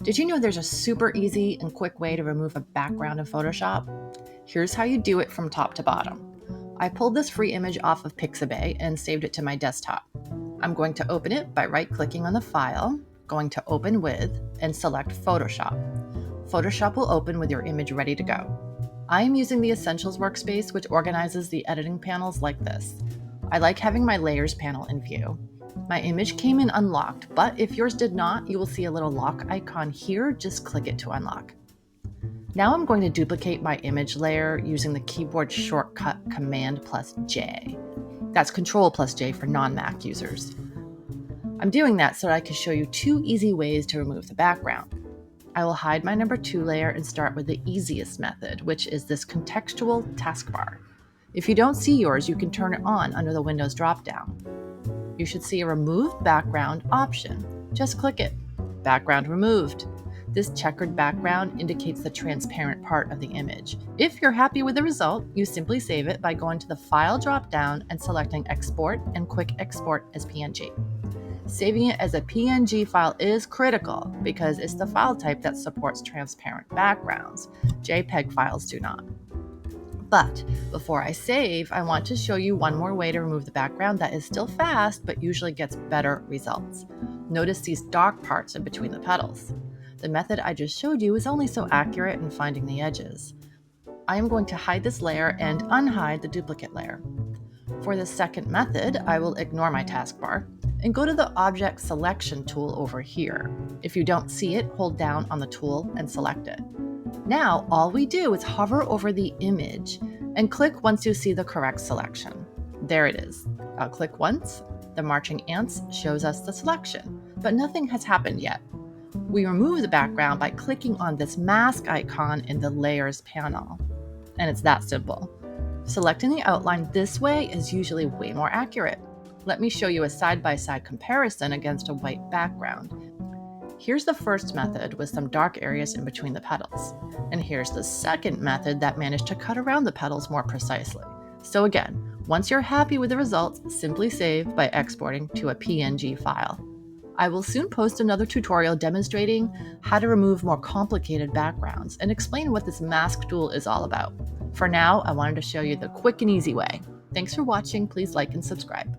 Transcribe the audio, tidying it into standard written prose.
Did you know there's a super easy and quick way to remove a background in Photoshop? Here's how you do it from top to bottom. I pulled this free image off of Pixabay and saved it to my desktop. I'm going to open it by right-clicking on the file, going to Open With, and select Photoshop. Photoshop will open with your image ready to go. I am using the Essentials workspace, which organizes the editing panels like this. I like having my Layers panel in view. My image came in unlocked, but if yours did not, you will see a little lock icon here. Just click it to unlock. Now I'm going to duplicate my image layer using the keyboard shortcut Command+J. That's Control+J for non-Mac users. I'm doing that so that I can show you two easy ways to remove the background. I will hide my number 2 layer and start with the easiest method, which is this contextual taskbar. If you don't see yours, you can turn it on under the Windows dropdown. You should see a Remove Background option. Just click it. Background removed. This checkered background indicates the transparent part of the image. If you're happy with the result, you simply save it by going to the File dropdown and selecting Export and Quick Export as PNG. Saving it as a PNG file is critical because it's the file type that supports transparent backgrounds. JPEG files do not. But before I save, I want to show you one more way to remove the background that is still fast, but usually gets better results. Notice these dark parts in between the petals. The method I just showed you is only so accurate in finding the edges. I am going to hide this layer and unhide the duplicate layer. For the second method, I will ignore my taskbar and go to the Object Selection tool over here. If you don't see it, hold down on the tool and select it. Now, all we do is hover over the image and click once you see the correct selection. There it is. I'll click once. The marching ants shows us the selection, but nothing has happened yet. We remove the background by clicking on this mask icon in the Layers panel. And it's that simple. Selecting the outline this way is usually way more accurate. Let me show you a side-by-side comparison against a white background. Here's the first method with some dark areas in between the petals. And here's the second method that managed to cut around the petals more precisely. So again, once you're happy with the results, simply save by exporting to a PNG file. I will soon post another tutorial demonstrating how to remove more complicated backgrounds and explain what this mask tool is all about. For now, I wanted to show you the quick and easy way. Thanks for watching. Please like and subscribe.